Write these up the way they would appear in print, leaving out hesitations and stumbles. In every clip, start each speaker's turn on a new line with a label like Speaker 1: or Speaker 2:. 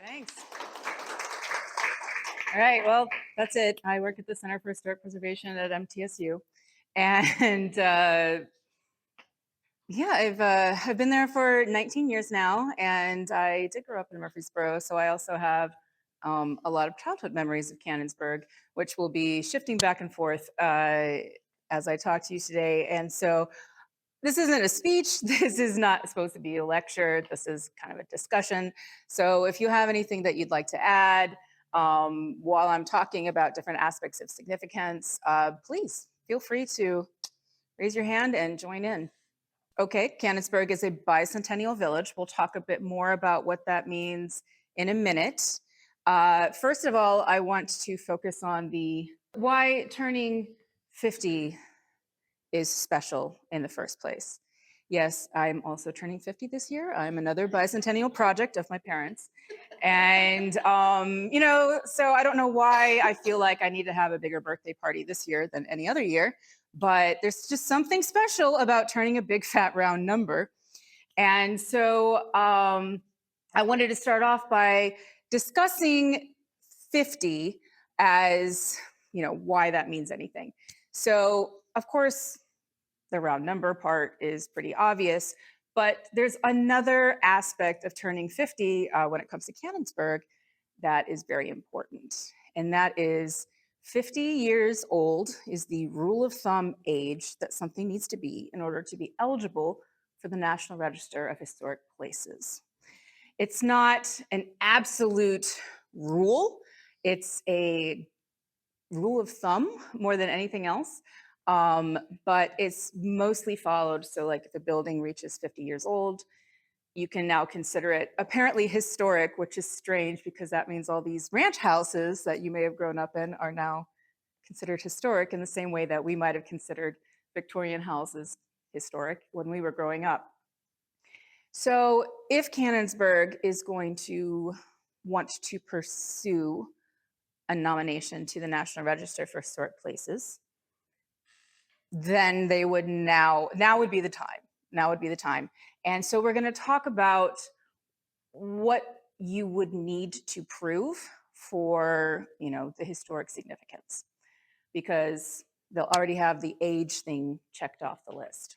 Speaker 1: Thanks. All right, well, that's it. I work at the Center for Historic Preservation at MTSU. And yeah, I've been there for 19 years now, and I did grow up in Murfreesboro, so I also have a lot of childhood memories of Cannonsburgh, which will be shifting back and forth as I talk to you today. And so this isn't a speech. This is not supposed to be a lecture. This is kind of a discussion. So if you have anything that you'd like to add while I'm talking about different aspects of significance, please feel free to raise your hand and join in. Okay, Cannonsburgh is a bicentennial village. We'll talk a bit more about what that means in a minute. First of all, I want to focus on the why turning 50 is special in the first place. Yes, I'm also turning 50 this year. I'm another bicentennial project of my parents. And, so I don't know why I feel like I need to have a bigger birthday party this year than any other year, but there's just something special about turning a big fat round number. And so I wanted to start off by discussing 50 as, why that means anything. So, of course, the round number part is pretty obvious, but there's another aspect of turning 50 when it comes to Cannonsburgh that is very important. And that is 50 years old is the rule of thumb age that something needs to be in order to be eligible for the National Register of Historic Places. It's not an absolute rule. It's a rule of thumb more than anything else. But it's mostly followed. So like if a building reaches 50 years old, you can now consider it apparently historic, which is strange because that means all these ranch houses that you may have grown up in are now considered historic in the same way that we might have considered Victorian houses historic when we were growing up. So if Cannonsburgh is going to want to pursue a nomination to the National Register for Historic Places, then they would now would be the time. Now would be the time. And so we're going to talk about what you would need to prove for, the historic significance, because they'll already have the age thing checked off the list.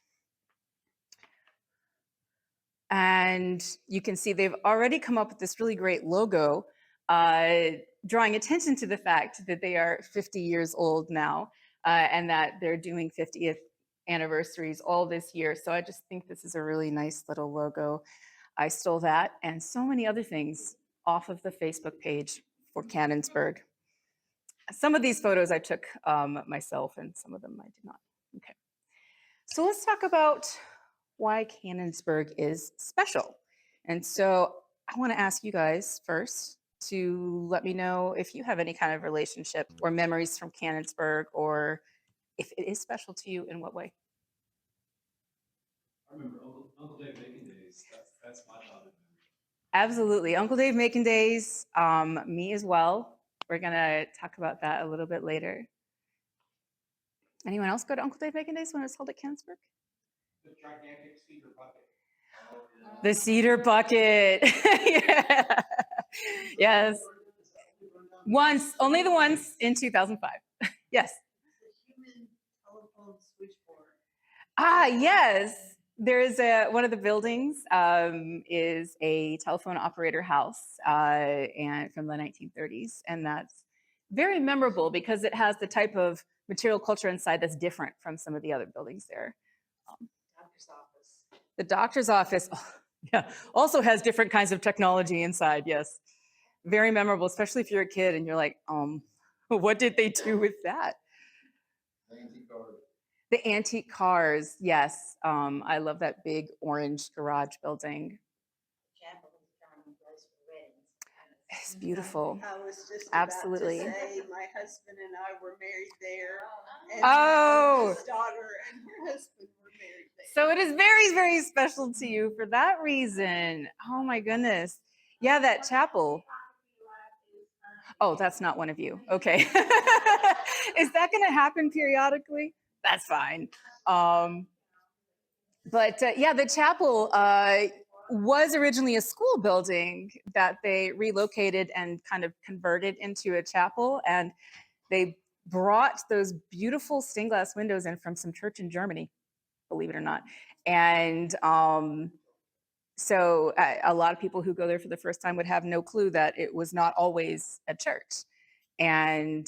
Speaker 1: And you can see they've already come up with this really great logo, drawing attention to the fact that they are 50 years old now, and that they're doing 50th anniversaries all this year. So I just think this is a really nice little logo. I stole that and so many other things off of the Facebook page for Cannonsburgh. Some of these photos I took myself, and some of them I did not. Okay. So let's talk about why Cannonsburgh is special. And so I want to ask you guys first to let me know if you have any kind of relationship or memories from Cannonsburgh, or if it is special to you, in what way?
Speaker 2: I remember Uncle Dave Macon days. That's my childhood memory.
Speaker 1: Absolutely. Uncle Dave Macon days, me as well. We're going to talk about that a little bit later. Anyone else go to Uncle Dave Macon days when it was held at Cannonsburgh?
Speaker 2: The gigantic cedar bucket.
Speaker 1: The cedar bucket. Yeah. Yes. Once, only the once in 2005. Yes.
Speaker 3: The human telephone switchboard.
Speaker 1: Ah, yes. There's one of the buildings is a telephone operator house, and from the 1930s, and that's very memorable because it has the type of material culture inside that's different from some of the other buildings there.
Speaker 3: Doctor's office.
Speaker 1: The doctor's office, yeah, also has different kinds of technology inside. Yes, very memorable, especially if you're a kid and you're like, what did they do with that?
Speaker 2: The antique cars.
Speaker 1: The antique cars, yes. I love that big orange garage building.
Speaker 3: Chapel is a charming place for weddings.
Speaker 1: It's beautiful.
Speaker 3: I was just
Speaker 1: Absolutely.
Speaker 3: about to say my husband and I were married there. And
Speaker 1: Oh.
Speaker 3: his daughter and her husband were married there.
Speaker 1: So it is very, very special to you for that reason. Oh my goodness. Yeah, that chapel. Oh, that's not one of you. Okay. Is that going to happen periodically? That's fine. But yeah, the chapel, was originally a school building that they relocated and kind of converted into a chapel. And they brought those beautiful stained glass windows in from some church in Germany, believe it or not. And so a lot of people who go there for the first time would have no clue that it was not always a church. And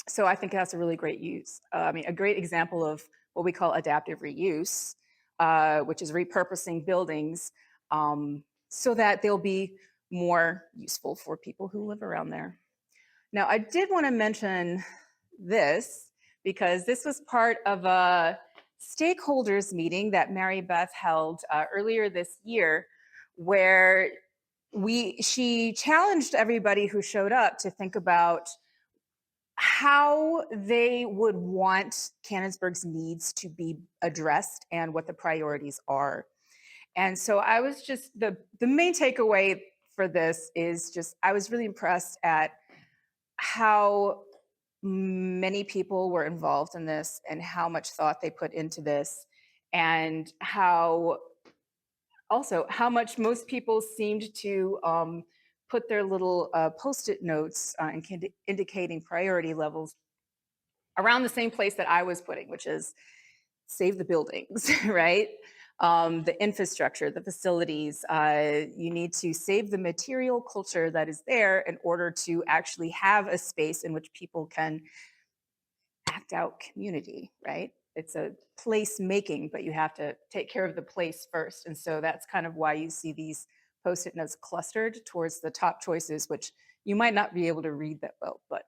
Speaker 1: so I think that's a really great use. I mean, a great example of what we call adaptive reuse, which is repurposing buildings so that they'll be more useful for people who live around there. Now, I did want to mention this because this was part of a stakeholders meeting that Mary Beth held earlier this year, where she challenged everybody who showed up to think about how they would want Cannonsburgh's needs to be addressed and what the priorities are. And so I was just the main takeaway for this is just I was really impressed at how many people were involved in this and how much thought they put into this, and how also how much most people seemed to put their little post-it notes indicating priority levels around the same place that I was putting, which is save the buildings, right? The infrastructure, the facilities. You need to save the material culture that is there in order to actually have a space in which people can act out community, right? It's a place making, but you have to take care of the place first. And so that's kind of why you see these post-it notes clustered towards the top choices, which you might not be able to read that well, but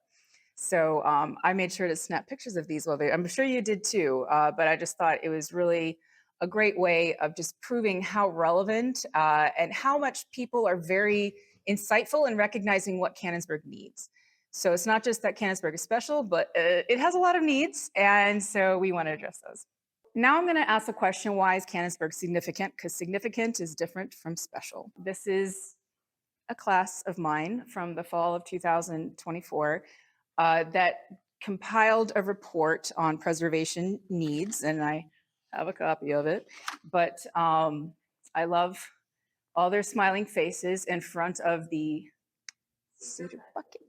Speaker 1: so I made sure to snap pictures of these while they, I'm sure you did too, but I just thought it was really a great way of just proving how relevant and how much people are very insightful in recognizing what Cannonsburgh needs. So it's not just that Cannonsburgh is special, but it has a lot of needs, and so we want to address those. Now I'm going to ask the question, why is Cannonsburgh significant? Because significant is different from special. This is a class of mine from the fall of 2024 that compiled a report on preservation needs, and I have a copy of it. But I love all their smiling faces in front of the cedar bucket.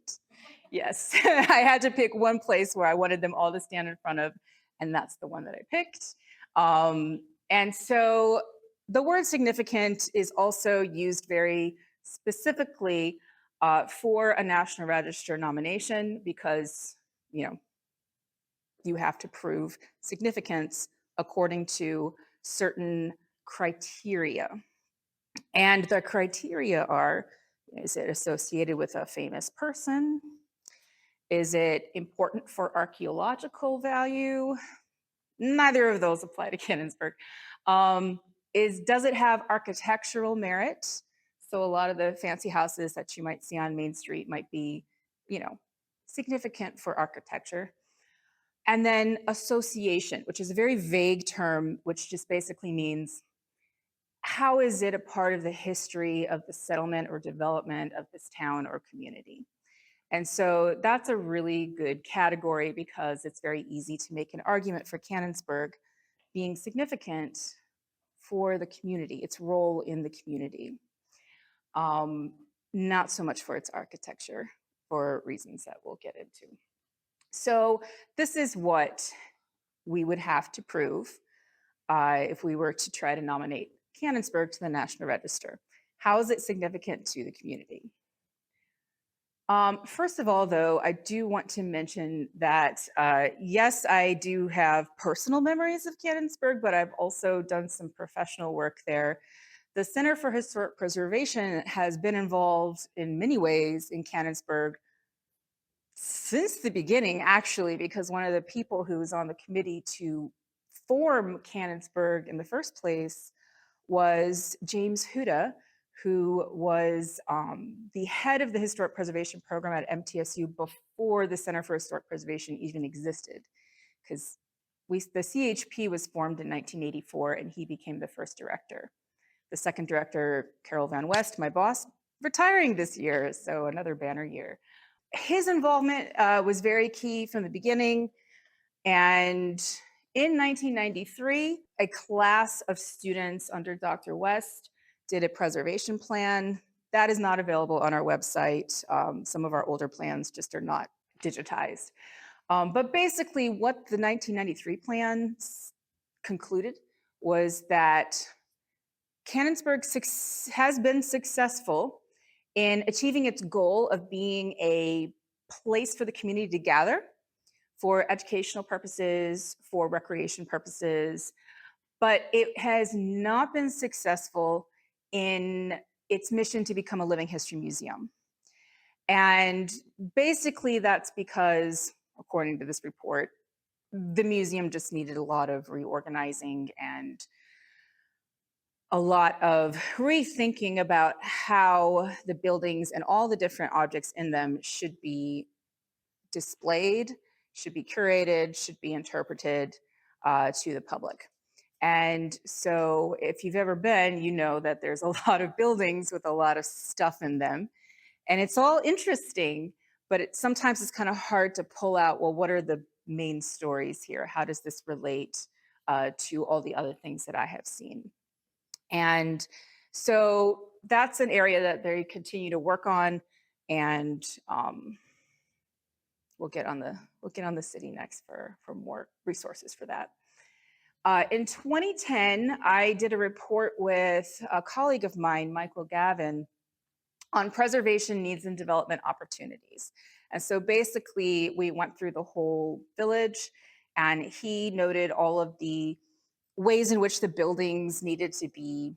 Speaker 1: Yes, I had to pick one place where I wanted them all to stand in front of, and that's the one that I picked. And so the word significant is also used very specifically for a National Register nomination because, you know, you have to prove significance according to certain criteria. And the criteria are, is it associated with a famous person? Is it important for archaeological value? Neither of those apply to Cannonsburgh. Does it have architectural merit? So a lot of the fancy houses that you might see on Main Street might be, you know, significant for architecture. And then association, which is a very vague term, which just basically means how is it a part of the history of the settlement or development of this town or community? And so that's a really good category because it's very easy to make an argument for Cannonsburgh being significant for the community, its role in the community. Not so much for its architecture for reasons that we'll get into. So this is what we would have to prove if we were to try to nominate Cannonsburgh to the National Register. How is it significant to the community? First of all, though, I do want to mention that, yes, I do have personal memories of Cannonsburgh, but I've also done some professional work there. The Center for Historic Preservation has been involved in many ways in Cannonsburgh since the beginning, actually, because one of the people who was on the committee to form Cannonsburgh in the first place was James Huda, who was the head of the Historic Preservation Program at MTSU before the Center for Historic Preservation even existed. Because the CHP was formed in 1984 and he became the first director. The second director, Carol Van West, my boss, retiring this year, so another banner year. His involvement was very key from the beginning. And in 1993, a class of students under Dr. West did a preservation plan. That is not available on our website. Some of our older plans just are not digitized. But basically what the 1993 plan concluded was that Cannonsburgh has been successful in achieving its goal of being a place for the community to gather for educational purposes, for recreation purposes, but it has not been successful in its mission to become a living history museum. And basically that's because, according to this report, the museum just needed a lot of reorganizing and a lot of rethinking about how the buildings and all the different objects in them should be displayed, should be curated, should be interpreted to the public. And so if you've ever been, you know that there's a lot of buildings with a lot of stuff in them. And it's all interesting, but sometimes it's kind of hard to pull out, well, what are the main stories here? How does this relate to all the other things that I have seen? And so that's an area that they continue to work on, and we'll get on the city next for more resources for that. In 2010, I did a report with a colleague of mine, Michael Gavin, on preservation needs and development opportunities. And so basically, we went through the whole village, and he noted all of the ways in which the buildings needed to be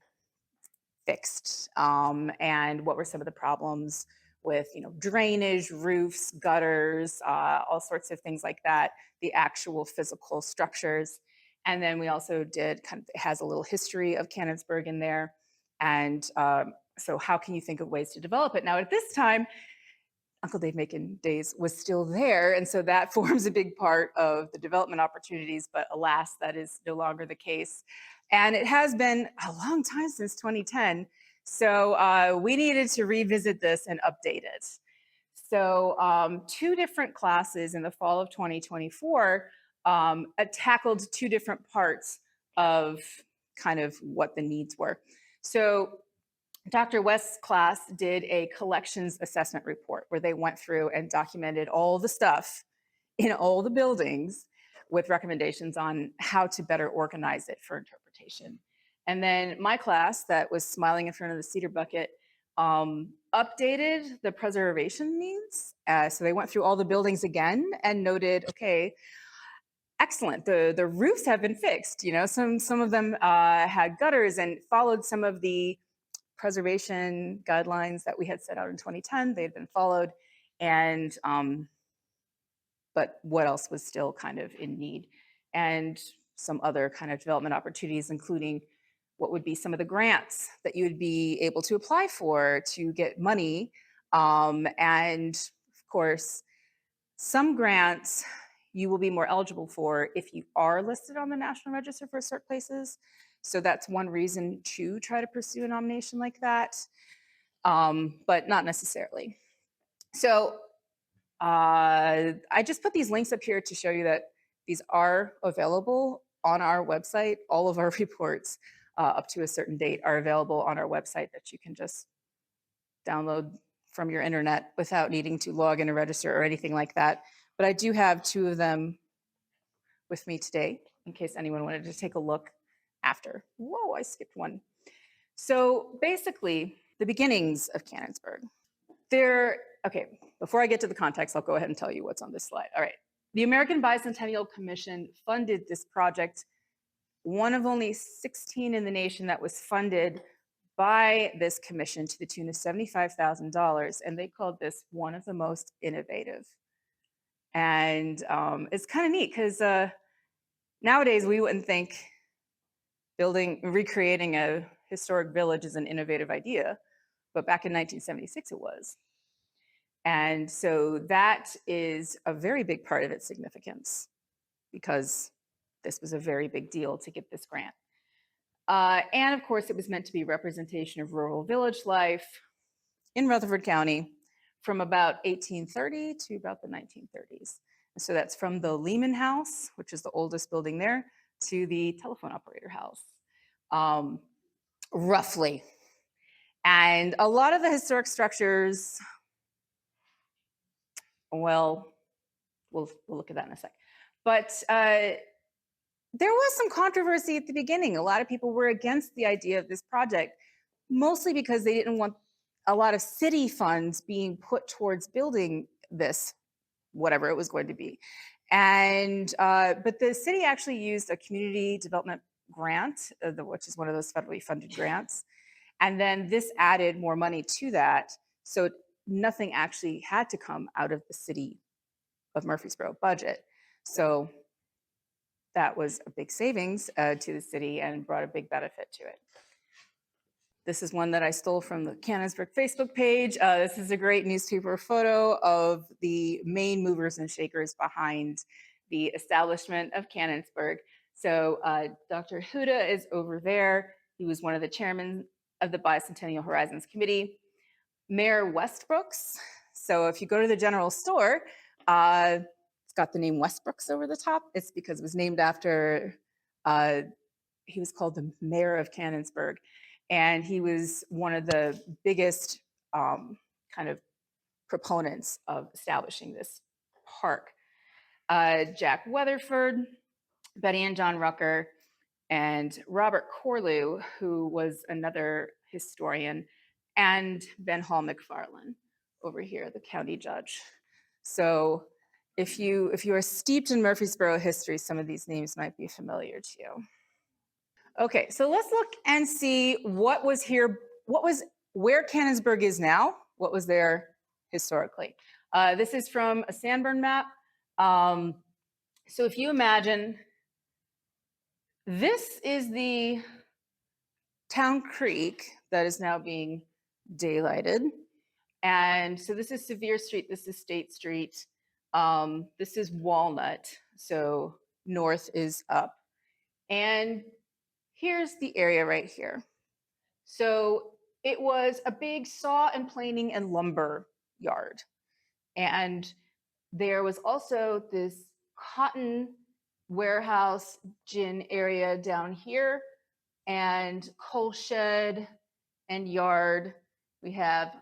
Speaker 1: fixed, and what were some of the problems with, drainage, roofs, gutters, all sorts of things like that, the actual physical structures. And then we also did it has a little history of Cannonsburgh in there. And so how can you think of ways to develop it? Now, at this time, Uncle Dave Macon Days was still there. And so that forms a big part of the development opportunities, but alas, that is no longer the case. And it has been a long time since 2010. So we needed to revisit this and update it. So 2 different classes in the fall of 2024 tackled 2 different parts of kind of what the needs were. So Dr. West's class did a collections assessment report where they went through and documented all the stuff in all the buildings with recommendations on how to better organize it for interpretation. And then my class, that was smiling in front of the cedar bucket, updated the preservation needs. So they went through all the buildings again and noted, okay, excellent, the roofs have been fixed. Some of them had gutters and followed some of the preservation guidelines that we had set out in 2010. They had been followed, and but what else was still kind of in need? And some other kind of development opportunities, including what would be some of the grants that you would be able to apply for to get money. And of course, some grants you will be more eligible for if you are listed on the National Register for Historic Places. So that's one reason to try to pursue a nomination like that, but not necessarily. So I just put these links up here to show you that these are available on our website. All of our reports up to a certain date are available on our website that you can just download from your internet without needing to log in or register or anything like that. But I do have 2 of them with me today in case anyone wanted to take a look after. Whoa, I skipped one. So basically, the beginnings of Cannonsburgh. Okay, before I get to the context, I'll go ahead and tell you what's on this slide. All right. The American Bicentennial Commission funded this project, one of only 16 in the nation that was funded by this commission to the tune of $75,000, and they called this one of the most innovative. And it's kind of neat because nowadays we wouldn't think recreating a historic village is an innovative idea, but back in 1976 it was. And so that is a very big part of its significance because this was a very big deal to get this grant. And of course, it was meant to be representation of rural village life in Rutherford County from about 1830 to about the 1930s. And so that's from the Lehman House, which is the oldest building there, to the telephone operator house, roughly. And a lot of the historic structures, well, we'll look at that in a sec. But there was some controversy at the beginning. A lot of people were against the idea of this project, mostly because they didn't want a lot of city funds being put towards building this, whatever it was going to be. And but the city actually used a community development grant, which is one of those federally funded grants. And then this added more money to that. So nothing actually had to come out of the city of Murfreesboro budget. So that was a big savings to the city and brought a big benefit to it. This is one that I stole from the Cannonsburgh Facebook page. This is a great newspaper photo of the main movers and shakers behind the establishment of Cannonsburgh. So Dr. Huda is over there. He was one of the chairmen of the Bicentennial Horizons Committee. Mayor Westbrooks. So if you go to the general store, it's got the name Westbrooks over the top. It's because it was named after, he was called the mayor of Cannonsburgh. And he was one of the biggest kind of proponents of establishing this park. Jack Weatherford, Betty and John Rucker, and Robert Corlew, who was another historian, and Ben Hall McFarland over here, the county judge. So if you are steeped in Murfreesboro history, some of these names might be familiar to you. Okay, so let's look and see what was here, where Cannonsburgh is now, what was there historically. This is from a Sanborn map. So if you imagine, this is the town creek that is now being daylighted. And so this is Sevier Street, this is State Street, this is Walnut, so north is up. And here's the area right here. So it was a big saw and planing and lumber yard. And there was also this cotton warehouse gin area down here and coal shed and yard. We have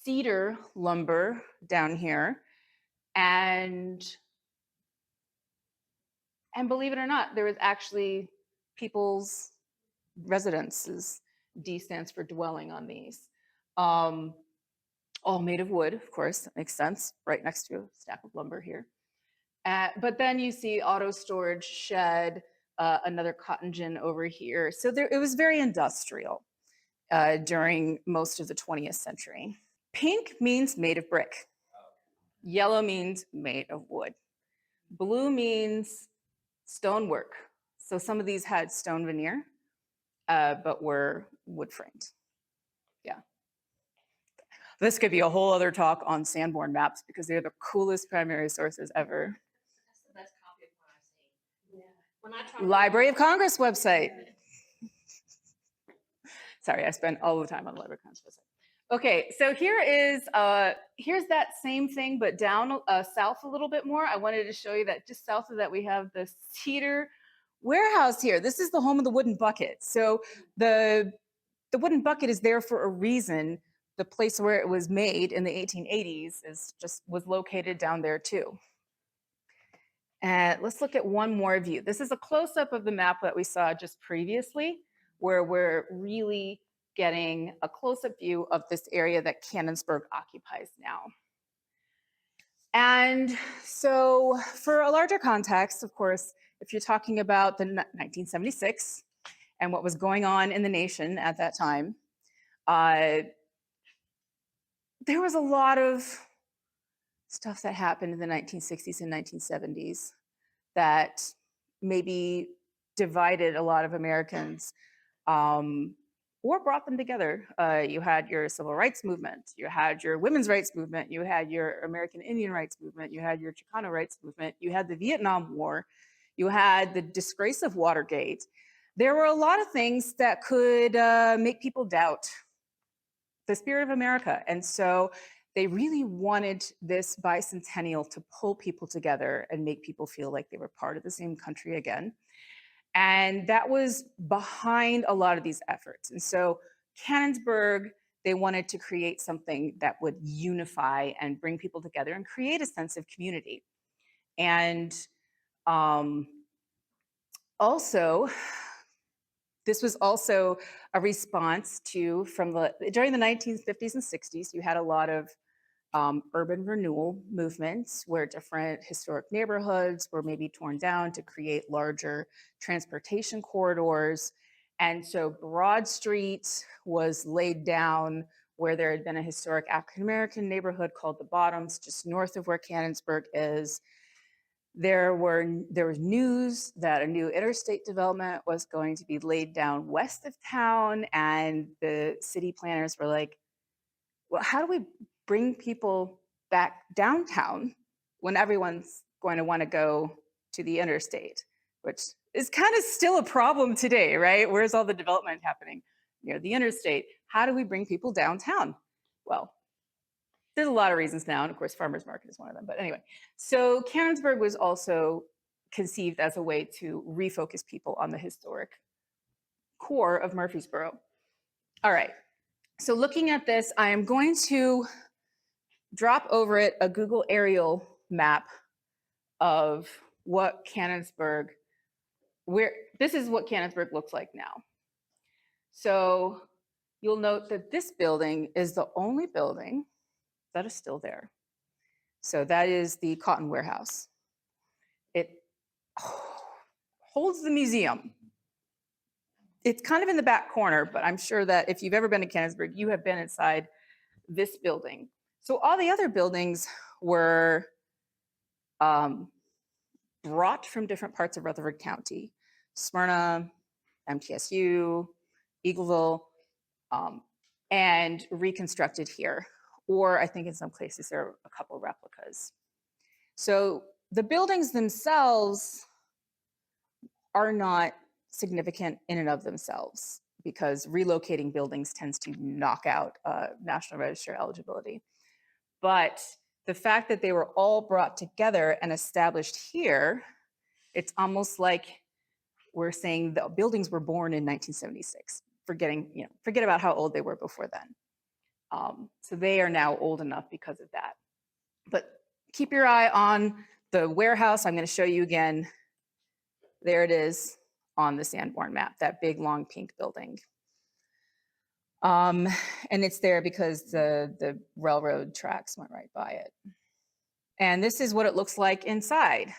Speaker 1: cedar lumber down here. And believe it or not, there was actually people's residences. D stands for dwelling on these. All made of wood, of course, that makes sense, right next to a stack of lumber here. But then you see auto storage shed, another cotton gin over here. So it was very industrial during most of the 20th century. Pink means made of brick. Yellow means made of wood. Blue means stonework. So some of these had stone veneer, but were wood framed. Yeah. This could be a whole other talk on Sanborn maps because they're the coolest primary sources ever.
Speaker 3: That's the best copy of what I've seen. Yeah. When I try to
Speaker 1: Library of Congress website. Sorry, I spent all the time on the Library of Congress website. Okay, so here's that same thing, but down south a little bit more. I wanted to show you that just south of that, we have the cedar warehouse here. This is the home of the wooden bucket. So the wooden bucket is there for a reason. The place where it was made in the 1880s was located down there too. And let's look at one more view. This is a close-up of the map that we saw just previously, where we're really getting a close-up view of this area that Cannonsburgh occupies now. And so for a larger context, of course, if you're talking about the 1976 and what was going on in the nation at that time, there was a lot of stuff that happened in the 1960s and 1970s that maybe divided a lot of Americans or brought them together. You had your civil rights movement, you had your women's rights movement, you had your American Indian rights movement, you had your Chicano rights movement, you had the Vietnam War, you had the disgrace of Watergate. There were a lot of things that could make people doubt the spirit of America. And so they really wanted this bicentennial to pull people together and make people feel like they were part of the same country again. And that was behind a lot of these efforts. And so Cannonsburgh, they wanted to create something that would unify and bring people together and create a sense of community. And um, also, this was also a response to during the 1950s and 60s, you had a lot of urban renewal movements where different historic neighborhoods were maybe torn down to create larger transportation corridors. And so Broad Street was laid down where there had been a historic African American neighborhood called the Bottoms, just north of where Cannonsburgh is. There was news that a new interstate development was going to be laid down west of town, and the city planners were like, well, how do we bring people back downtown when everyone's going to want to go to the interstate, which is kind of still a problem today, right? Where's all the development happening near the interstate? How do we bring people downtown? Well, there's a lot of reasons now, and of course, farmers market is one of them. But anyway, so Cannonsburgh was also conceived as a way to refocus people on the historic core of Murfreesboro. All right, so looking at this, I am going to drop over it a Google aerial map of what Cannonsburgh, this is what Cannonsburgh looks like now. So you'll note that this building is the only building that is still there. So that is the cotton warehouse. It holds the museum. It's kind of in the back corner, but I'm sure that if you've ever been to Cannonsburgh, you have been inside this building. So all the other buildings were brought from different parts of Rutherford County, Smyrna, MTSU, Eagleville, and reconstructed here. Or I think in some places there are a couple replicas. So the buildings themselves are not significant in and of themselves because relocating buildings tends to knock out National Register eligibility. But the fact that they were all brought together and established here, it's almost like we're saying the buildings were born in 1976, forget about how old they were before then. So they are now old enough because of that. But keep your eye on the warehouse. I'm going to show you again. There it is on the Sanborn map, that big long pink building. And it's there because the railroad tracks went right by it. And this is what it looks like inside.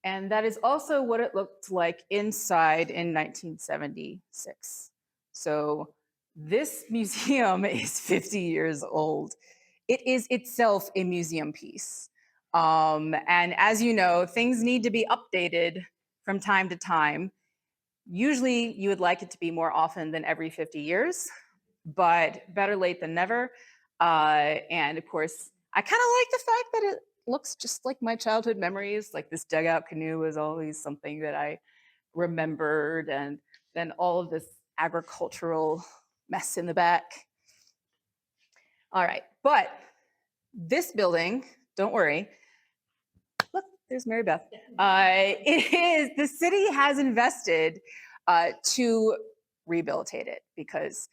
Speaker 1: And that is also what it looked like inside in 1976. So this museum is 50 years old. It is itself a museum piece. And as you know, things need to be updated from time to time. Usually you would like it to be more often than every 50 years, but better late than never. And of course, I kind of like the fact that it looks just like my childhood memories. Like this dugout canoe was always something that I remembered, and then all of this agricultural mess in the back. All right, but this building, don't worry. Look, there's Mary Beth. The city has invested to rehabilitate it because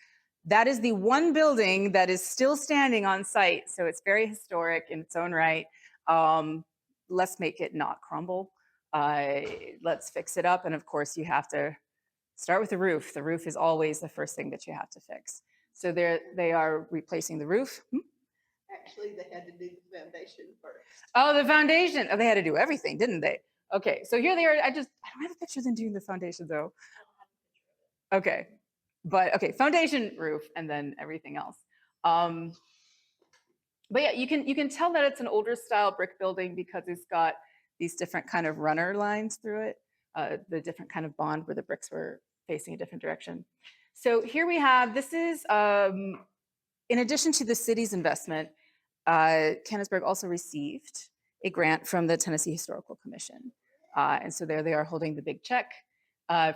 Speaker 1: that is the one building that is still standing on site. So it's very historic in its own right. Let's make it not crumble. Let's fix it up. And of course, you have to start with the roof. The roof is always the first thing that you have to fix. So they are replacing the roof.
Speaker 4: Actually, they had to do the foundation first.
Speaker 1: Oh, the foundation. Oh, they had to do everything, didn't they? Okay, so here they are. I don't have a picture of them doing the foundation though. Okay, but okay, foundation, roof, and then everything else. But yeah, you can tell that it's an older style brick building because it's got these different kind of runner lines through it, the different kind of bond where the bricks were facing a different direction. So here we have, this is, in addition to the city's investment, Cannonsburgh also received a grant from the Tennessee Historical Commission. And so there they are holding the big check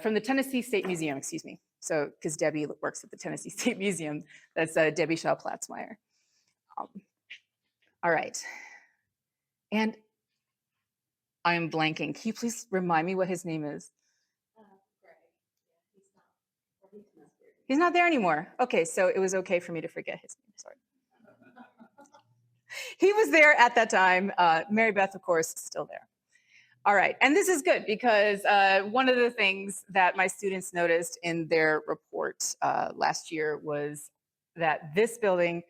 Speaker 1: from the Tennessee State Museum, excuse me. So, because Debbie works at the Tennessee State Museum, that's Debbie Shaw Platzmeyer. All right. And I'm blanking. Can you please remind me what his name is? He's not there anymore. Okay, so it was okay for me to forget his name. Sorry. He was there at that time. Mary Beth, of course, is still there. All right, and this is good because one of the things that my students noticed in their report last year was that this building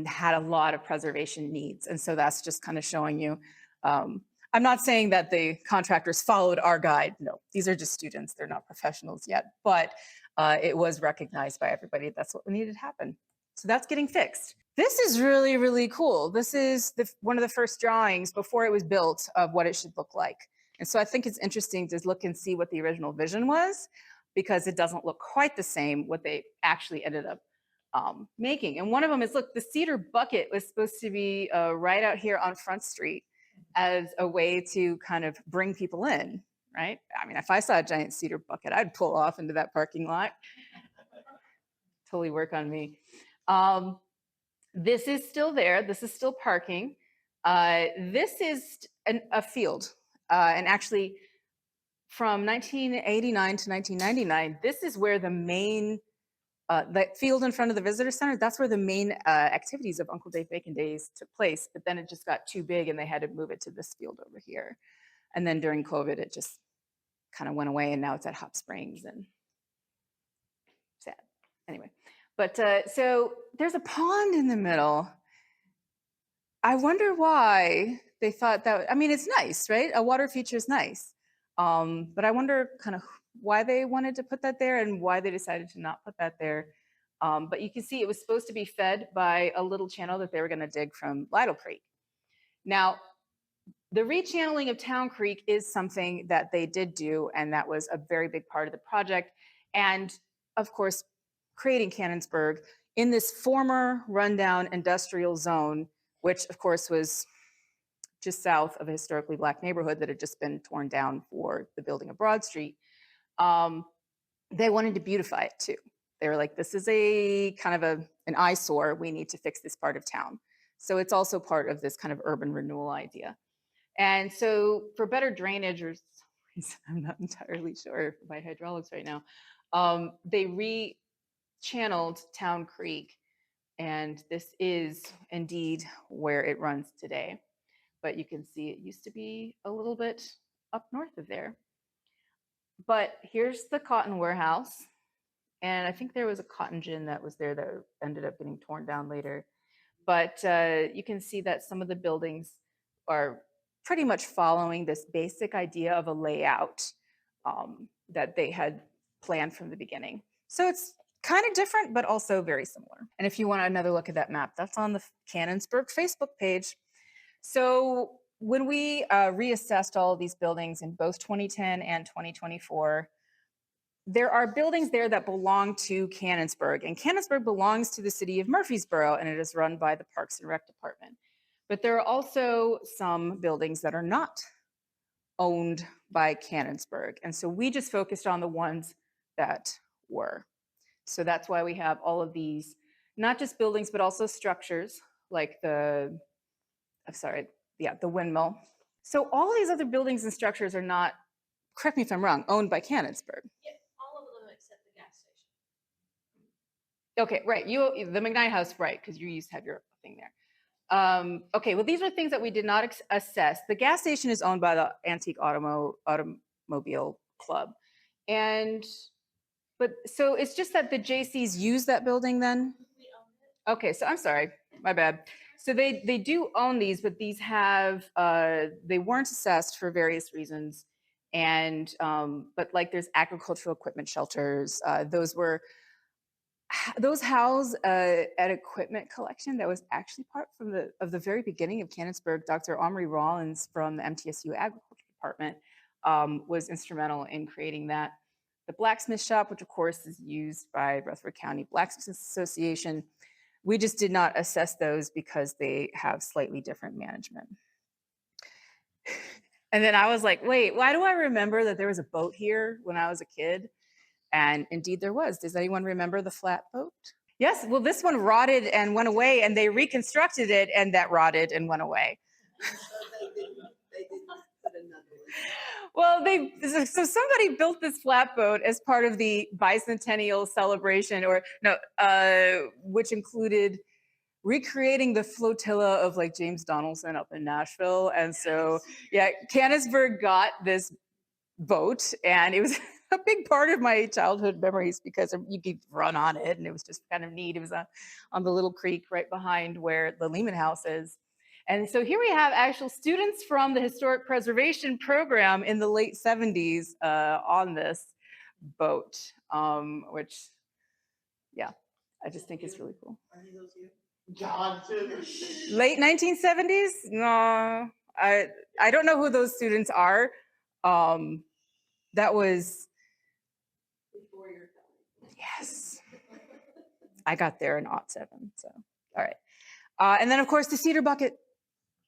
Speaker 1: had a lot of preservation needs. And so that's just kind of showing you. I'm not saying that the contractors followed our guide. No, these are just students. They're not professionals yet, but it was recognized by everybody. That's what needed to happen. So that's getting fixed. This is really, really cool. This is one of the first drawings before it was built of what it should look like. And so I think it's interesting to look and see what the original vision was, because it doesn't look quite the same what they actually ended up making. And one of them is, look, the cedar bucket was supposed to be right out here on Front Street as a way to kind of bring people in, right? I mean, if I saw a giant cedar bucket, I'd pull off into that parking lot. Totally work on me. This is still there. This is still parking. This is a field. And actually, from 1989 to 1999, this is where the main that field in front of the visitor center, that's where the main activities of Uncle Dave Bacon Days took place. But then it just got too big and they had to move it to this field over here. And then during COVID, it just kind of went away, and now it's at Hot Springs, and sad. Anyway, but so there's a pond in the middle. I wonder why they thought that. I mean, it's nice, right? A water feature is nice. But I wonder kind of why they wanted to put that there and why they decided to not put that there. But you can see it was supposed to be fed by a little channel that they were going to dig from Lytle Creek. Now, the rechanneling of Town Creek is something that they did do, and that was a very big part of the project. And of course, creating Cannonsburgh in this former rundown industrial zone, which of course was just south of a historically Black neighborhood that had just been torn down for the building of Broad Street. They wanted to beautify it too. They were like, this is a kind of an eyesore. We need to fix this part of town. So it's also part of this kind of urban renewal idea. And so for better drainage, or I'm not entirely sure my hydraulics right now, they re-channeled Town Creek. And this is indeed where it runs today. But you can see it used to be a little bit up north of there. But here's the cotton warehouse. And I think there was a cotton gin that was there that ended up getting torn down later. But you can see that some of the buildings are pretty much following this basic idea of a layout that they had planned from the beginning. So it's kind of different, but also very similar. And if you want another look at that map, that's on the Cannonsburgh Facebook page. So when we reassessed all of these buildings in both 2010 and 2024, there are buildings there that belong to Cannonsburgh, and Cannonsburgh belongs to the city of Murfreesboro, and it is run by the Parks and Rec Department. But there are also some buildings that are not owned by Cannonsburgh, and so we just focused on the ones that were. So that's why we have all of these, not just buildings, but also structures like the windmill. So all these other buildings and structures are not, correct me if I'm wrong, owned by Cannonsburgh.
Speaker 3: Yeah, all of them except the gas station.
Speaker 1: Okay, right. The McKnight House, right? Because you used to have your thing there. Okay, well, these are things that we did not assess. The gas station is owned by the Antique Automobile Club, but so it's just that the JCs use that building then.
Speaker 3: We own it.
Speaker 1: Okay, so I'm sorry, my bad. So they do own these, but these have they weren't assessed for various reasons, and but like there's agricultural equipment shelters. Those house an equipment collection that was actually part of the very beginning of Cannonsburgh. Dr. Omri Rollins from the MTSU Agriculture Department was instrumental in creating that. The blacksmith shop, which of course is used by Rutherford County Blacksmith Association, we just did not assess those because they have slightly different management. And then I was like, wait, why do I remember that there was a boat here when I was a kid? And indeed there was. Does anyone remember the flat boat? Yes, well, this one rotted and went away, and they reconstructed it, and that rotted and went away.
Speaker 4: So they didn't put another one.
Speaker 1: Well, so somebody built this flatboat as part of the bicentennial celebration, or no, which included recreating the flotilla of like James Donaldson up in Nashville. And so, yeah, Cannonsburgh got this boat, and it was a big part of my childhood memories because you could run on it, and it was just kind of neat. It was on the little creek right behind where the Lehman House is. And so here we have actual students from the historic preservation program in the late 70s on this boat, which, yeah, I just think is really cool.
Speaker 4: Are any of those you? John too.
Speaker 1: Late 1970s? No, I don't know who those students are. That was,
Speaker 4: Before your time.
Speaker 1: yes, I got there in '07. So, all right. And then, of course, the cedar bucket,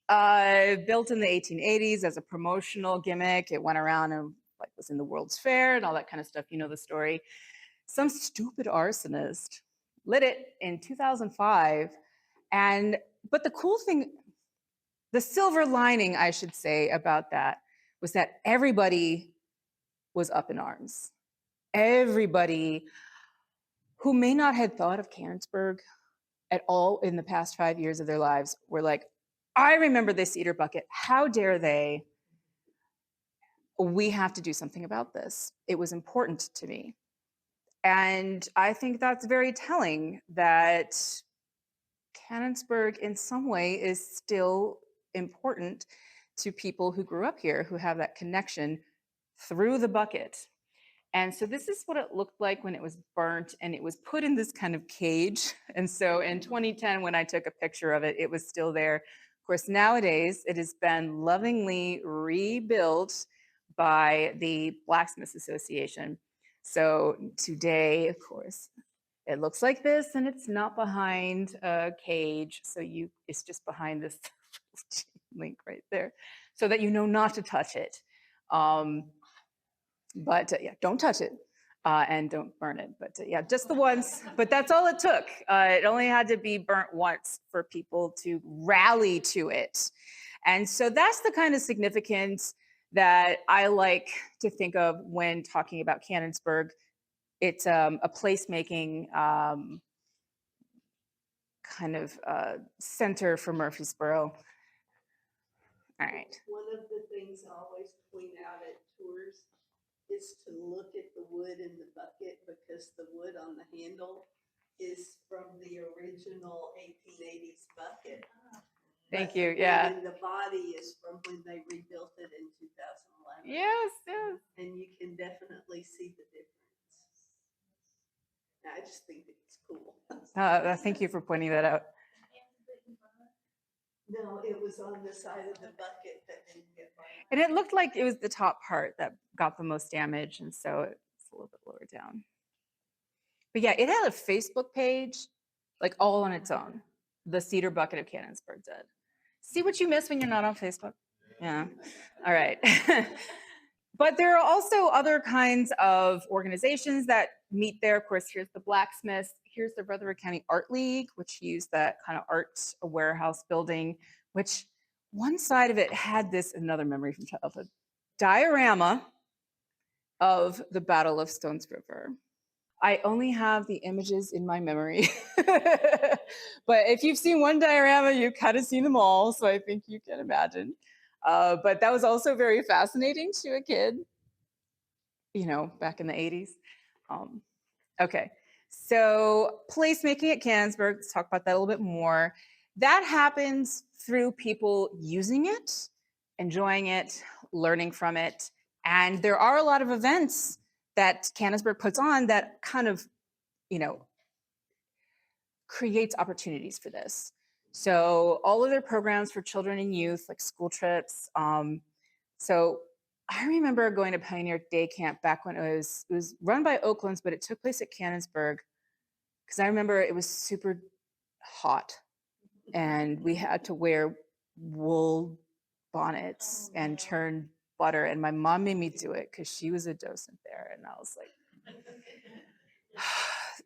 Speaker 1: built in the 1880s as a promotional gimmick. It went around and like was in the World's Fair and all that kind of stuff. You know the story. Some stupid arsonist lit it in 2005, but the cool thing, the silver lining, I should say, about that was that everybody was up in arms. Everybody who may not have thought of Cannonsburgh at all in the past 5 years of their lives were like, I remember this cedar bucket. How dare they? We have to do something about this. It was important to me. And I think that's very telling that Cannonsburgh in some way is still important to people who grew up here, who have that connection through the bucket. And so this is what it looked like when it was burnt, and it was put in this kind of cage. And so in 2010, when I took a picture of it, it was still there. Of course, nowadays it has been lovingly rebuilt by the Blacksmiths Association. So today, of course, it looks like this, and it's not behind a cage. So it's just behind this link right there, so that you know not to touch it. But yeah, don't touch it and don't burn it. But yeah, just the once. But that's all it took. It only had to be burnt once for people to rally to it. And so that's the kind of significance that I like to think of when talking about Cannonsburgh. It's a placemaking kind of center for Murfreesboro. All right.
Speaker 4: One of the things I always point out at tours is to look at the wood in the bucket, because the wood on the handle is from the original 1880s bucket.
Speaker 1: Thank
Speaker 4: But
Speaker 1: you.
Speaker 4: the wood
Speaker 1: Yeah.
Speaker 4: in the body is from when they rebuilt it in 2011.
Speaker 1: Yes. Yes.
Speaker 4: And you can definitely see the difference. I just think it's cool.
Speaker 1: Thank you for pointing that out.
Speaker 4: No, it was on the side of the bucket that didn't get burned.
Speaker 1: And it looked like it was the top part that got the most damage, and so it's a little bit lower down. But yeah, it had a Facebook page, like all on its own. The Cedar Bucket of Cannonsburgh did. See what you miss when you're not on Facebook? Yeah. All right. But there are also other kinds of organizations that meet there. Of course, here's the Blacksmiths. Here's the Rutherford County Art League, which used that kind of art warehouse building, which one side of it had this, another memory from childhood, diorama of the Battle of Stones River. I only have the images in my memory. But if you've seen one diorama, you've kind of seen them all. So I think you can imagine. But that was also very fascinating to a kid, you know, back in the 80s. Okay, so placemaking at Cannonsburgh, let's talk about that a little bit more. That happens through people using it, enjoying it, learning from it. And there are a lot of events that Cannonsburgh puts on that kind of, you know, creates opportunities for this. So all of their programs for children and youth, like school trips. So I remember going to Pioneer Day Camp back when it was run by Oakland's, but it took place at Cannonsburgh, because I remember it was super hot and we had to wear wool bonnets and churn butter. And my mom made me do it because she was a docent there. And I was like,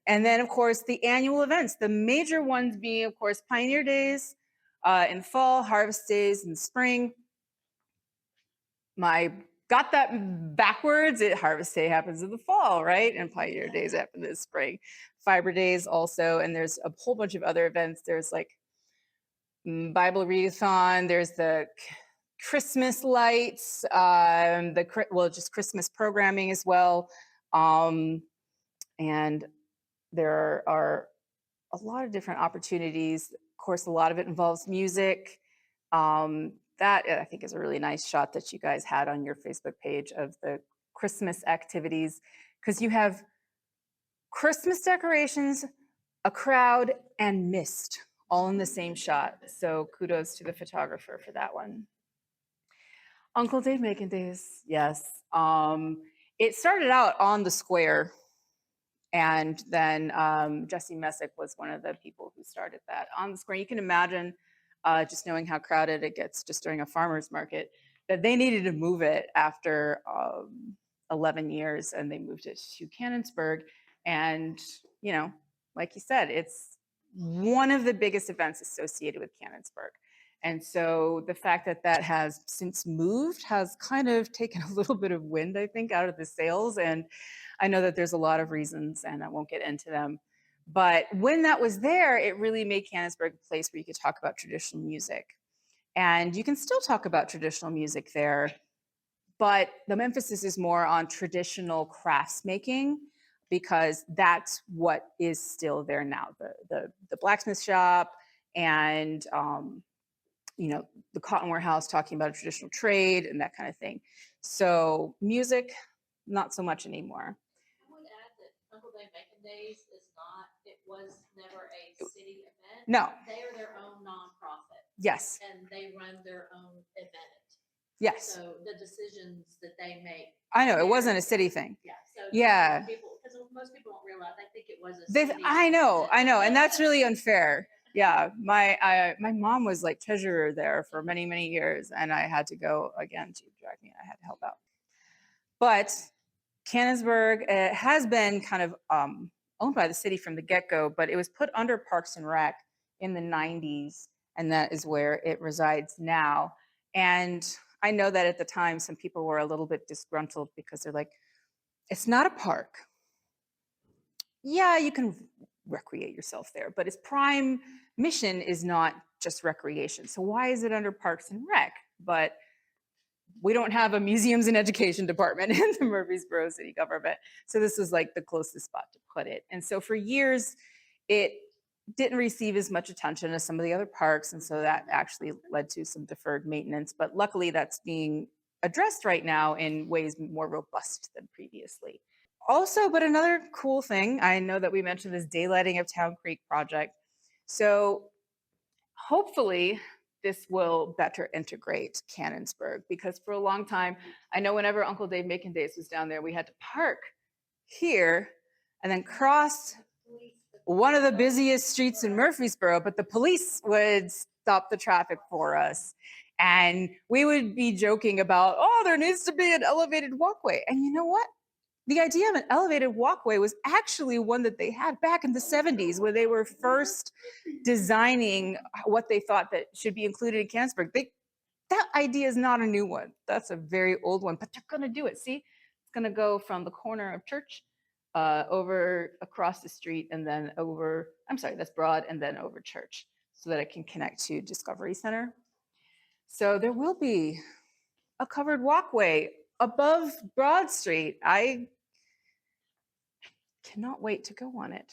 Speaker 1: and then of course the annual events, the major ones being, of course, Pioneer Days in fall, Harvest Days in spring. My got that backwards. Harvest Day happens in the fall, right? And Pioneer Days happen in the spring. Fiber Days also, and there's a whole bunch of other events. There's like Bible readathon. There's the Christmas lights, just Christmas programming as well. And there are a lot of different opportunities. Of course, a lot of it involves music. That I think is a really nice shot that you guys had on your Facebook page of the Christmas activities, because you have Christmas decorations, a crowd, and mist all in the same shot. So kudos to the photographer for that one. Uncle Dave Macon Days, yes. It started out on the square, and then Jesse Messick was one of the people who started that on the square. You can imagine, just knowing how crowded it gets just during a farmer's market, that they needed to move it after 11 years, and they moved it to Cannonsburgh. And, you know, like you said, it's one of the biggest events associated with Cannonsburgh. And so the fact that that has since moved has kind of taken a little bit of wind, I think, out of the sails. And I know that there's a lot of reasons, and I won't get into them. But when that was there, it really made Cannonsburgh a place where you could talk about traditional music. And you can still talk about traditional music there, but the emphasis is more on traditional crafts making, because that's what is still there now. The blacksmith shop and you know, the cotton warehouse talking about a traditional trade and that kind of thing. So music, not so much anymore.
Speaker 3: I would add that Uncle Dave Macon Days is not, it was never a city event.
Speaker 1: No.
Speaker 3: They are their own nonprofit
Speaker 1: Yes.
Speaker 3: and they run their own event.
Speaker 1: Yes.
Speaker 3: So the decisions that they make.
Speaker 1: I know it
Speaker 3: there-
Speaker 1: wasn't a city thing.
Speaker 3: Yeah. So
Speaker 1: Yeah.
Speaker 3: people, because most people don't realize, I think it was a
Speaker 1: They,
Speaker 3: city.
Speaker 1: I know,
Speaker 3: event.
Speaker 1: and that's really unfair. Yeah, my mom was like treasurer there for many, many years, and I had to go again to drag me. I had to help out. But Cannonsburgh has been kind of owned by the city from the get-go, but it was put under Parks and Rec in the 90s, and that is where it resides now. And I know that at the time, some people were a little bit disgruntled because they're like, it's not a park. Yeah, you can recreate yourself there, but its prime mission is not just recreation. So why is it under Parks and Rec? But we don't have a museums and education department in the Murfreesboro city government. So this was like the closest spot to put it. And so for years, it didn't receive as much attention as some of the other parks. And so that actually led to some deferred maintenance. But luckily that's being addressed right now in ways more robust than previously. Also, but another cool thing, I know that we mentioned this daylighting of Town Creek project. So hopefully this will better integrate Cannonsburgh, because for a long time, I know whenever Uncle Dave Macon Days was down there, we had to park here and then cross one of the busiest streets in Murfreesboro, but the police would stop the traffic for us. And we would be joking about, oh, there needs to be an elevated walkway. And you know what? The idea of an elevated walkway was actually one that they had back in the 70s, when they were first designing what they thought that should be included in Cannonsburgh. That idea is not a new one. That's a very old one, but they're going to do it. See, it's going to go from the corner of Church over across the street and then over, I'm sorry, that's Broad, and then over Church, so that it can connect to Discovery Center. So there will be a covered walkway above Broad Street. I cannot wait to go on it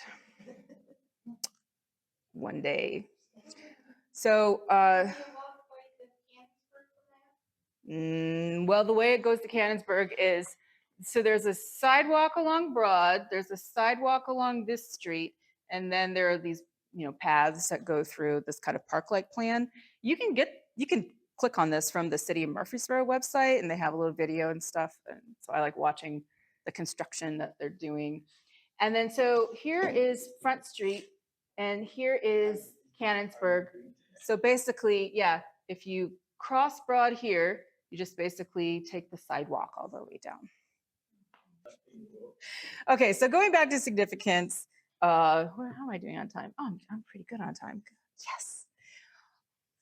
Speaker 1: one day. So, well, the way it goes to Cannonsburgh is, so there's a sidewalk along Broad, there's a sidewalk along this street, and then there are these, you know, paths that go through this kind of park-like plan. You can click on this from the City of Murfreesboro website, and they have a little video and stuff. And so I like watching the construction that they're doing. And then so here is Front Street, and here is Cannonsburgh. So basically, yeah, if you cross Broad here, you just basically take the sidewalk all the way down. Okay, so going back to significance, how am I doing on time? Oh, I'm pretty good on time. Yes.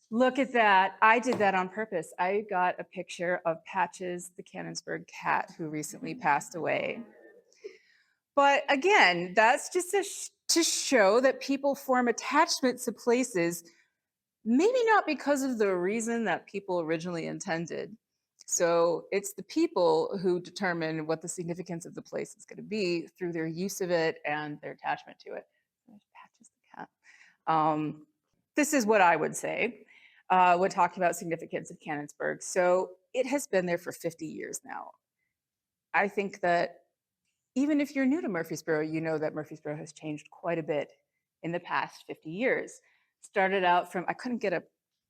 Speaker 1: Look at that. I did that on purpose. I got a picture of Patches, the Cannonsburgh cat who recently passed away. But again, that's just to show that people form attachments to places, maybe not because of the reason that people originally intended. So it's the people who determine what the significance of the place is going to be through their use of it and their attachment to it. Patches the cat. This is what I would say when talking about significance of Cannonsburgh. So it has been there for 50 years now. I think that even if you're new to Murfreesboro, you know that Murfreesboro has changed quite a bit in the past 50 years. Started out from, I couldn't get an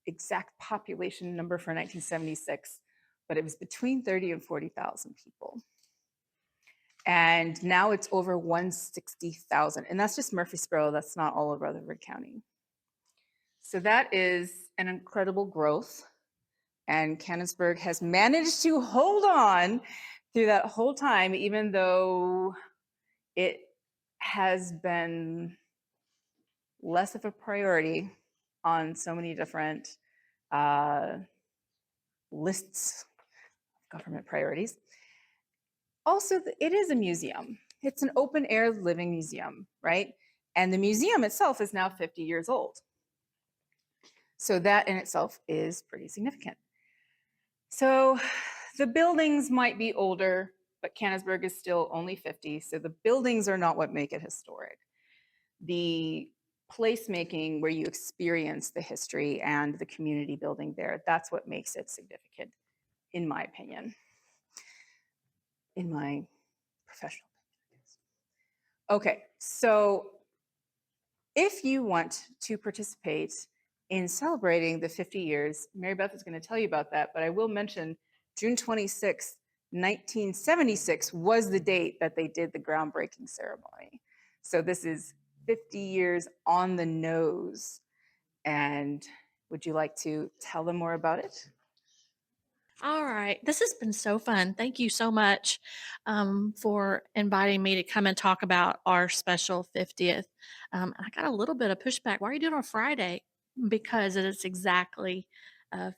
Speaker 1: exact population number for 1976, but it was between 30 and 40,000 people. And now it's over 160,000. And that's just Murfreesboro, that's not all of Rutherford County. So that is an incredible growth. And Cannonsburgh has managed to hold on through that whole time, even though it has been less of a priority on so many different lists of government priorities. Also, it is a museum. It's an open air living museum, right? And the museum itself is now 50 years old. So that in itself is pretty significant. So the buildings might be older, but Cannonsburgh is still only 50. So the buildings are not what make it historic. The placemaking where you experience the history and the community building there, that's what makes it significant, in my opinion, in my professional opinion, I guess. Okay, so if you want to participate in celebrating the 50 years, Mary Beth is going to tell you about that, but I will mention June 26, 1976 was the date that they did the groundbreaking ceremony. So this is 50 years on the nose. And would you like to tell them more about it?
Speaker 5: All right. This has been so fun. Thank you so much for inviting me to come and talk about our special 50th. I got a little bit of pushback. Why are you doing it on Friday? Because it is exactly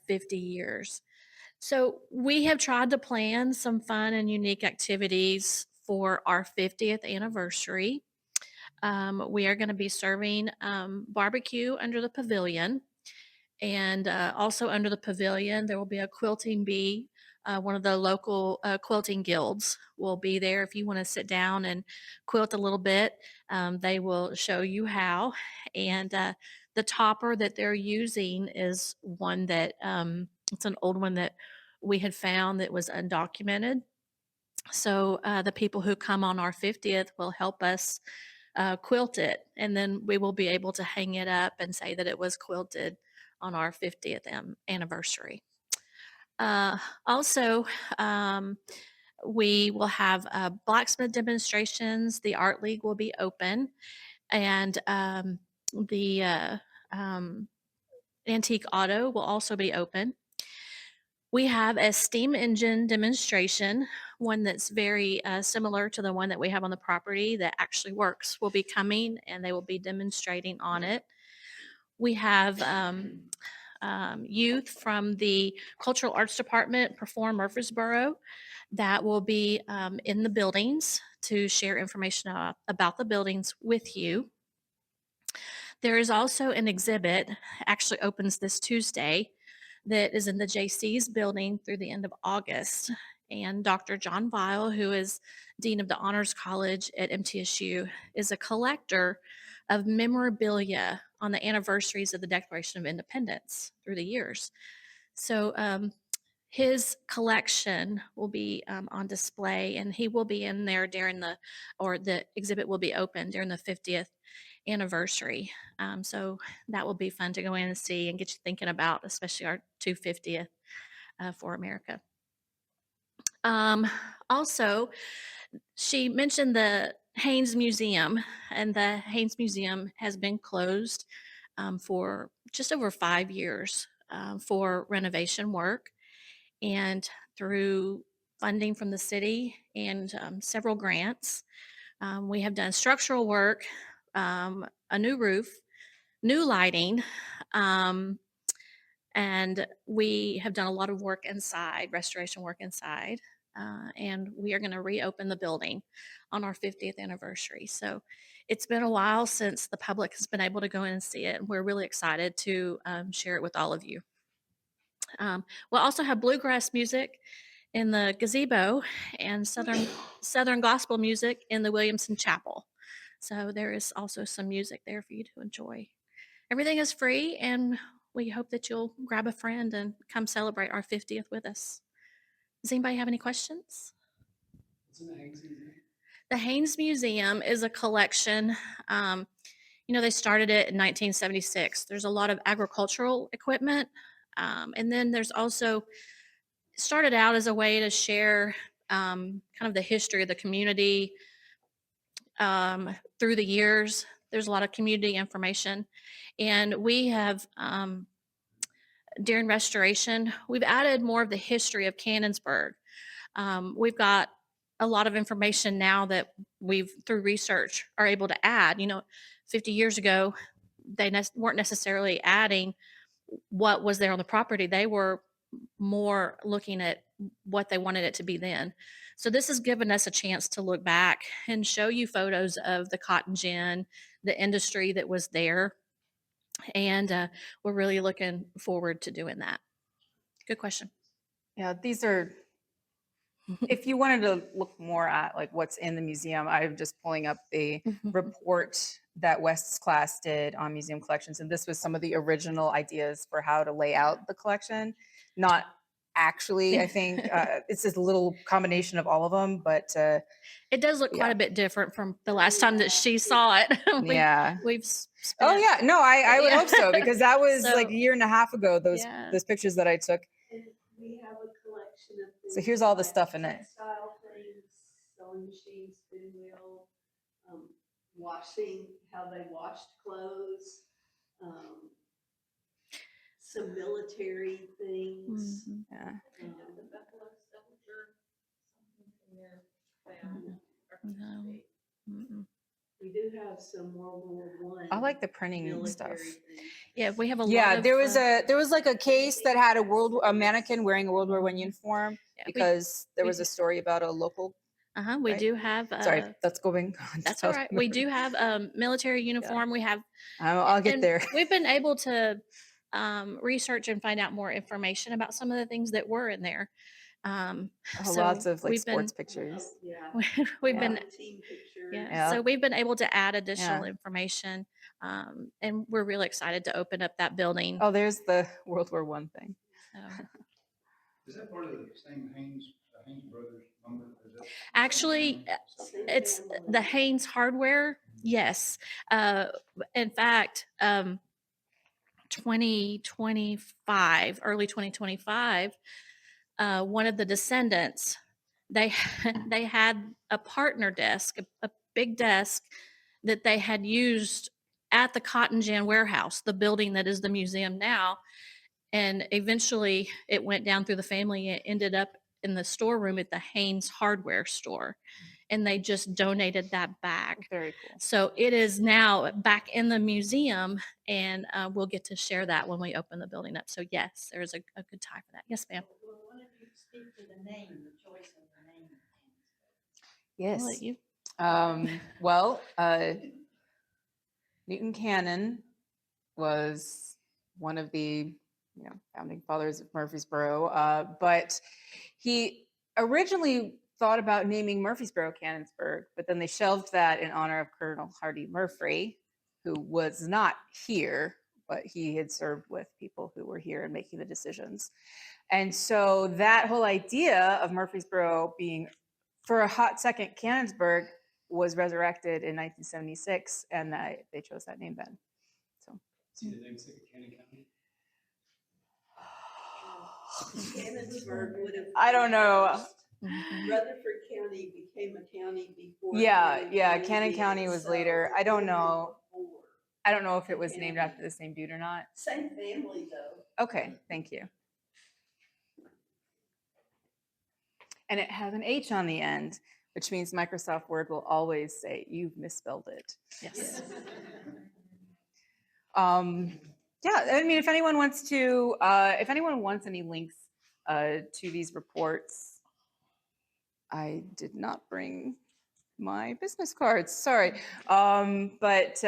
Speaker 5: 50 years. So, we have tried to plan some fun and unique activities for our 50th anniversary. We are going to be serving barbecue under the pavilion. And also under the pavilion, there will be a quilting bee. One of the local quilting guilds will be there. If you want to sit down and quilt a little bit, they will show you how. And the topper that they're using is one that it's an old one that we had found that was undocumented. So the people who come on our 50th will help us quilt it, and then we will be able to hang it up and say that it was quilted on our 50th anniversary. Also, um, we will have blacksmith demonstrations. The art league will be open, and the antique auto will also be open. We have a steam engine demonstration, one that's very similar to the one that we have on the property that actually works, will be coming and they will be demonstrating on it. We have youth from the Cultural Arts Department perform Murfreesboro that will be in the buildings to share information about the buildings with you. There is also an exhibit, actually opens this Tuesday, that is in the JC's building through the end of August. And Dr. John Vile, who is Dean of the Honors College at MTSU, is a collector of memorabilia on the anniversaries of the Declaration of Independence through the years. So his collection will be on display, and he will be in there the exhibit will be open during the 50th anniversary. So that will be fun to go in and see and get you thinking about, especially our 250th for America. Also, she mentioned the Haynes Museum, and the Haynes Museum has been closed for just over 5 years for renovation work. And through funding from the city and several grants, we have done structural work, a new roof, new lighting, um, And we have done a lot of work inside, restoration work inside. And we are going to reopen the building on our 50th anniversary. So it's been a while since the public has been able to go in and see it. And we're really excited to share it with all of you. We'll also have bluegrass music in the gazebo and southern gospel music in the Williamson Chapel. So there is also some music there for you to enjoy. Everything is free, and we hope that you'll grab a friend and come celebrate our 50th with us. Does anybody have any questions?
Speaker 2: What's in the Haynes Museum?
Speaker 5: The Haynes Museum is a collection. They started it in 1976. There's a lot of agricultural equipment. And then there's also started out as a way to share kind of the history of the community through the years. There's a lot of community information. And we have, during restoration, we've added more of the history of Cannonsburgh. We've got a lot of information now that we've, through research, are able to add. 50 years ago, they weren't necessarily adding what was there on the property. They were more looking at what they wanted it to be then. So this has given us a chance to look back and show you photos of the cotton gin, the industry that was there. And we're really looking forward to doing that. Good question.
Speaker 1: Yeah, these are, if you wanted to look more at like what's in the museum, I'm just pulling up the report that West's class did on museum collections. And this was some of the original ideas for how to lay out the collection. Not actually, I think it's just a little combination of all of them, but
Speaker 5: It does look quite
Speaker 1: yeah.
Speaker 5: a bit different from the last time that she saw it.
Speaker 1: Yeah.
Speaker 5: We've
Speaker 1: Oh
Speaker 5: spent,
Speaker 1: yeah, no, I would
Speaker 5: Yeah.
Speaker 1: hope so, because that was
Speaker 5: So-
Speaker 1: like a year and a half ago, those
Speaker 5: Yeah.
Speaker 1: those pictures that I took.
Speaker 4: And we have a collection of things.
Speaker 1: So here's all the
Speaker 4: like
Speaker 1: stuff in it.
Speaker 4: Textile things, sewing machines, spinning wheel, washing, how they washed clothes, some military things.
Speaker 5: Mhm.
Speaker 1: Yeah.
Speaker 4: um,
Speaker 3: The Buffalo Soldier, something in there, found, or
Speaker 5: No.
Speaker 3: something.
Speaker 5: Mm-mm.
Speaker 4: We do have some World War One.
Speaker 1: I like the printing stuff.
Speaker 4: military things.
Speaker 5: Yeah, we have a lot
Speaker 1: Yeah,
Speaker 5: of.
Speaker 1: there was like a case that had a mannequin wearing a World War I uniform
Speaker 5: Yeah,
Speaker 1: because there
Speaker 5: we
Speaker 1: was a
Speaker 5: do-
Speaker 1: story about a local.
Speaker 5: We
Speaker 1: right?
Speaker 5: do have.
Speaker 1: Sorry, that's going on.
Speaker 5: That's all right. We do have a military uniform. We have.
Speaker 1: I'll get
Speaker 5: and
Speaker 1: there.
Speaker 5: We've been able to research and find out more information about some of the things that were in there. So
Speaker 1: Lots of like
Speaker 5: we've been-
Speaker 1: sports pictures.
Speaker 4: Yeah.
Speaker 5: We've
Speaker 4: we
Speaker 5: been
Speaker 4: have the team pictures.
Speaker 5: Yeah. So we've been able to add additional
Speaker 1: Yeah.
Speaker 5: information, and we're really excited to open up that building.
Speaker 1: Oh, there's the World War I thing.
Speaker 5: So,
Speaker 2: Is that part of the same Haynes brothers number? Is that-
Speaker 5: actually,
Speaker 4: Same
Speaker 5: it's
Speaker 4: family.
Speaker 5: the Haynes hardware. Yes. In fact, 2025, early 2025, one of the descendants, they they had a partner desk, a big desk that they had used at the cotton gin warehouse, the building that is the museum now. And eventually it went down through the family. It ended up in the storeroom at the Haynes hardware store. And they just donated that back.
Speaker 1: Very cool.
Speaker 5: So it is now back in the museum, and we'll get to share that when we open the building up. So yes, there's a good time for that. Yes, ma'am.
Speaker 6: Well, why don't you speak to the name, the choice of the name?
Speaker 5: I'll let
Speaker 1: Yes.
Speaker 5: you.
Speaker 1: Well, Newton Cannon was one of the founding fathers of Murfreesboro, but he originally thought about naming Murfreesboro Cannonsburgh, but then they shelved that in honor of Colonel Hardy Murphy, who was not here, but he had served with people who were here and making the decisions. And so that whole idea of Murfreesboro being, for a hot second, Cannonsburgh, was resurrected in 1976, and they chose that name then. So
Speaker 2: See the namesake of Cannon County?
Speaker 4: Cannonsburgh would have.
Speaker 1: I don't know.
Speaker 4: first. Rutherford County became a county before.
Speaker 1: Yeah, Cannon County was
Speaker 4: so
Speaker 1: later.
Speaker 4: it
Speaker 1: I don't
Speaker 4: would've been
Speaker 1: know.
Speaker 4: before.
Speaker 1: I don't know if it was named after the same dude or not.
Speaker 4: Same family though.
Speaker 1: Okay, thank you. And it has an H on the end, which means Microsoft Word will always say, you've misspelled it.
Speaker 5: Yes.
Speaker 1: Yeah, I mean, if anyone wants to, if anyone wants any links to these reports, I did not bring my business cards, sorry. But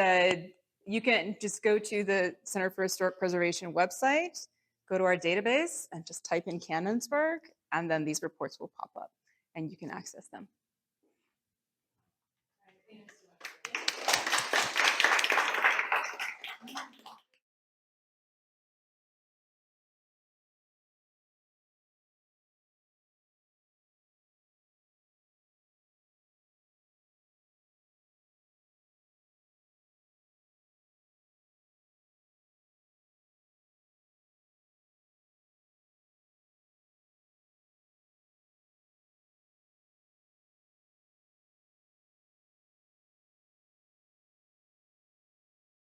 Speaker 1: you can just go to the Center for Historic Preservation website, go to our database and just type in Cannonsburgh, and then these reports will pop up and you can access them.